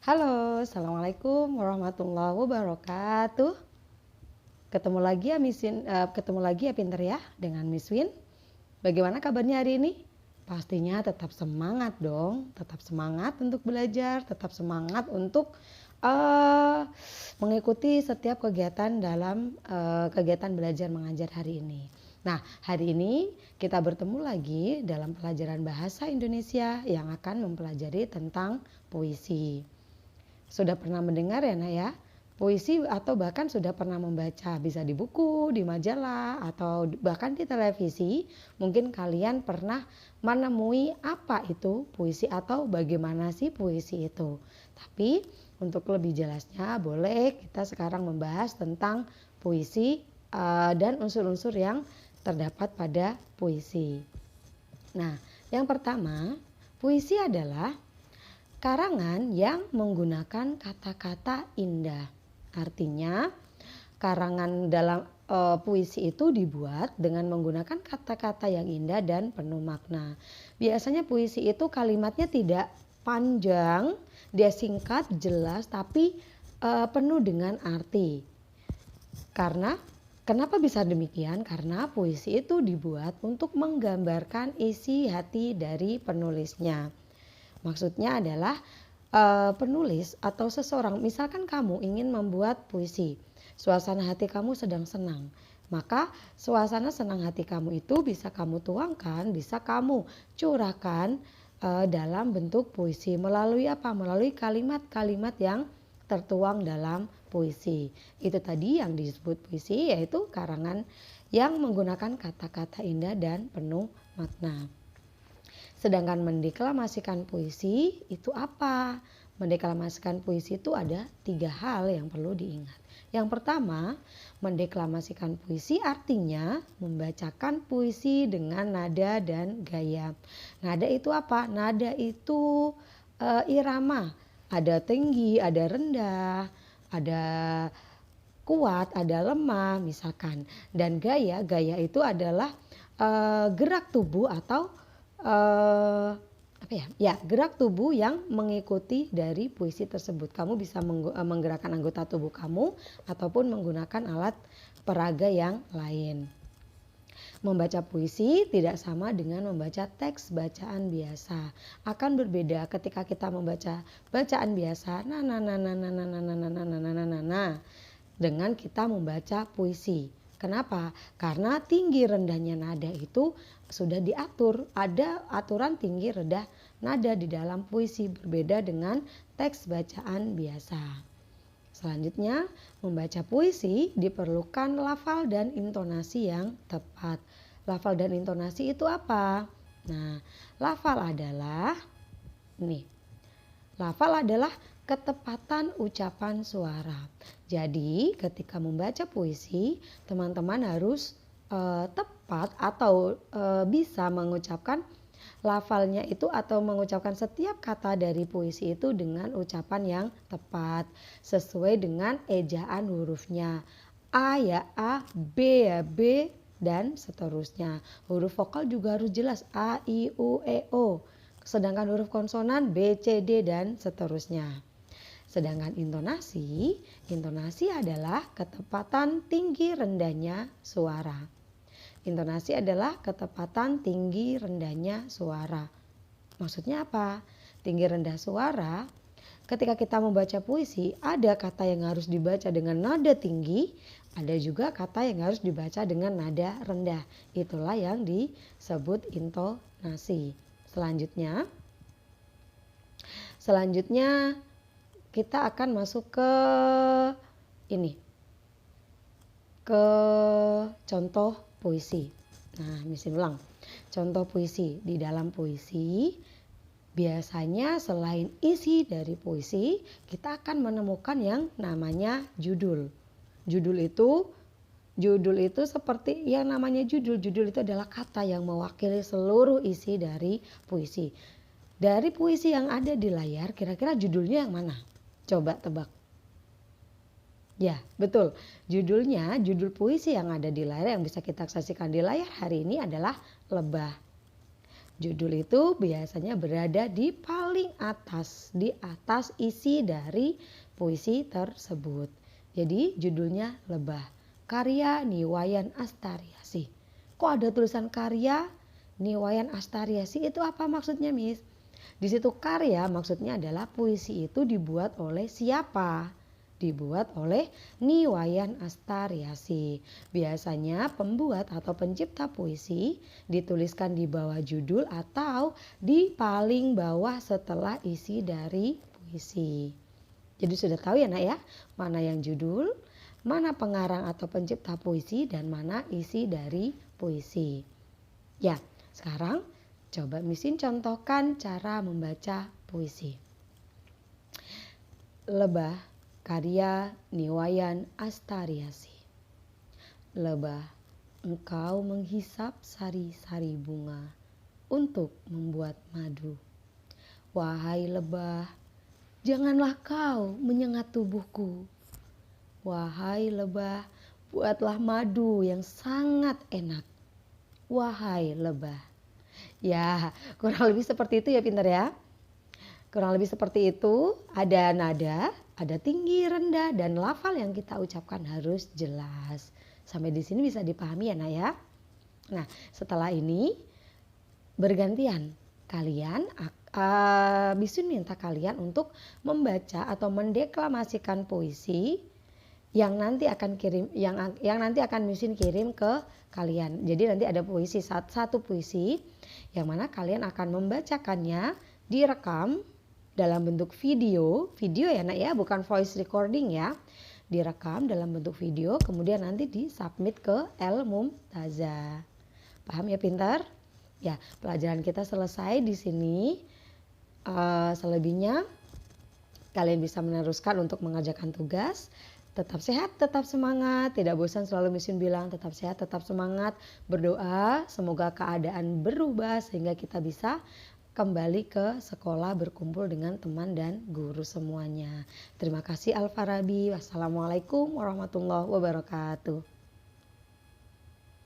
Halo, assalamualaikum warahmatullahi wabarakatuh. Ketemu lagi ya pinter ya dengan Miss Win. Bagaimana kabarnya hari ini? Pastinya tetap semangat dong, tetap semangat untuk belajar, tetap semangat untuk mengikuti setiap kegiatan dalam kegiatan belajar mengajar hari ini. Nah, hari ini kita bertemu lagi dalam pelajaran bahasa Indonesia yang akan mempelajari tentang puisi. Sudah pernah mendengar ya Nak ya? Puisi atau bahkan sudah pernah membaca, bisa di buku, di majalah, atau bahkan di televisi. Mungkin kalian pernah menemui apa itu puisi atau bagaimana sih puisi itu. Tapi untuk lebih jelasnya boleh kita sekarang membahas tentang puisi dan unsur-unsur yang terdapat pada puisi. Nah, yang pertama, puisi adalah karangan yang menggunakan kata-kata indah. Artinya, karangan dalam puisi itu dibuat dengan menggunakan kata-kata yang indah dan penuh makna. Biasanya puisi itu kalimatnya tidak panjang, dia singkat, jelas, tapi penuh dengan arti. Kenapa bisa demikian? Karena puisi itu dibuat untuk menggambarkan isi hati dari penulisnya. Maksudnya adalah penulis atau seseorang, misalkan kamu ingin membuat puisi, suasana hati kamu sedang senang, maka suasana senang hati kamu itu bisa kamu tuangkan, bisa kamu curahkan dalam bentuk puisi melalui apa? Melalui kalimat-kalimat yang tertuang dalam puisi. Itu tadi yang disebut puisi, yaitu karangan yang menggunakan kata-kata indah dan penuh makna. Sedangkan mendeklamasikan puisi itu apa? Mendeklamasikan puisi itu ada 3 hal yang perlu diingat. Yang pertama, mendeklamasikan puisi artinya membacakan puisi dengan nada dan gaya. Nada itu apa? Nada itu irama. Ada tinggi, ada rendah, ada kuat, ada lemah misalkan. Dan gaya itu adalah gerak tubuh atau gerak tubuh yang mengikuti dari puisi tersebut. Kamu bisa menggerakkan anggota tubuh kamu ataupun menggunakan alat peraga yang lain. Membaca puisi tidak sama dengan membaca teks bacaan biasa. Akan berbeda ketika kita membaca bacaan biasa dengan kita membaca puisi. Kenapa? Karena tinggi rendahnya nada itu sudah diatur. Ada aturan tinggi rendah nada di dalam puisi, berbeda dengan teks bacaan biasa. Selanjutnya, membaca puisi diperlukan lafal dan intonasi yang tepat. Lafal dan intonasi itu apa? Nah, lafal adalah ketepatan ucapan suara. Jadi ketika membaca puisi, teman-teman harus tepat atau bisa mengucapkan lafalnya itu atau mengucapkan setiap kata dari puisi itu dengan ucapan yang tepat sesuai dengan ejaan hurufnya. A ya A, B ya B, dan seterusnya. Huruf vokal juga harus jelas, A, I, U, E, O. Sedangkan huruf konsonan B, C, D, dan seterusnya. Sedangkan intonasi adalah ketepatan tinggi rendahnya suara. Intonasi adalah ketepatan tinggi rendahnya suara. Maksudnya apa? Tinggi rendah suara, ketika kita membaca puisi, ada kata yang harus dibaca dengan nada tinggi, ada juga kata yang harus dibaca dengan nada rendah. Itulah yang disebut intonasi. Selanjutnya kita akan masuk ke contoh puisi. Nah, misalnya ulang. Contoh puisi. Di dalam puisi, biasanya selain isi dari puisi, kita akan menemukan yang namanya judul. Judul itu seperti yang namanya judul. Judul itu adalah kata yang mewakili seluruh isi dari puisi. Dari puisi yang ada di layar, kira-kira judulnya yang mana? Coba tebak. Ya, betul. Judul puisi yang ada di layar yang bisa kita saksikan di layar hari ini adalah Lebah. Judul itu biasanya berada di paling atas, di atas isi dari puisi tersebut. Jadi judulnya Lebah, karya Niwayan Astariasih. Kok ada tulisan karya Niwayan Astariasih, itu apa maksudnya, Miss? Di situ karya maksudnya adalah puisi itu dibuat oleh siapa? Dibuat oleh Niwayan Astariasih. Biasanya pembuat atau pencipta puisi dituliskan di bawah judul atau di paling bawah setelah isi dari puisi. Jadi sudah tahu ya nak ya, mana yang judul, mana pengarang atau pencipta puisi, dan mana isi dari puisi. Ya, sekarang coba Misin contohkan cara membaca puisi. Lebah, karya Niwayan Astariasih. Lebah, engkau menghisap sari-sari bunga untuk membuat madu. Wahai lebah, janganlah kau menyengat tubuhku. Wahai lebah, buatlah madu yang sangat enak. Wahai lebah. Ya, kurang lebih seperti itu ya, pintar ya. Kurang lebih seperti itu, ada nada, ada tinggi, rendah, dan lafal yang kita ucapkan harus jelas. Sampai di sini bisa dipahami ya nak ya. Nah, setelah ini bergantian kalian Bisun minta kalian untuk membaca atau mendeklamasikan puisi yang nanti akan nanti akan Misin kirim ke kalian. Jadi nanti ada puisi satu puisi yang mana kalian akan membacakannya, direkam dalam bentuk video ya nak ya, bukan voice recording ya. Direkam dalam bentuk video, kemudian nanti disubmit ke El Mumtazah. Paham ya pintar? Ya, pelajaran kita selesai di sini. Selebihnya kalian bisa meneruskan untuk mengerjakan tugas. Tetap sehat, tetap semangat, tidak bosan, selalu Misin bilang tetap sehat, tetap semangat. Berdoa semoga keadaan berubah sehingga kita bisa kembali ke sekolah berkumpul dengan teman dan guru semuanya. Terima kasih Al-Farabi. Wassalamualaikum warahmatullahi wabarakatuh.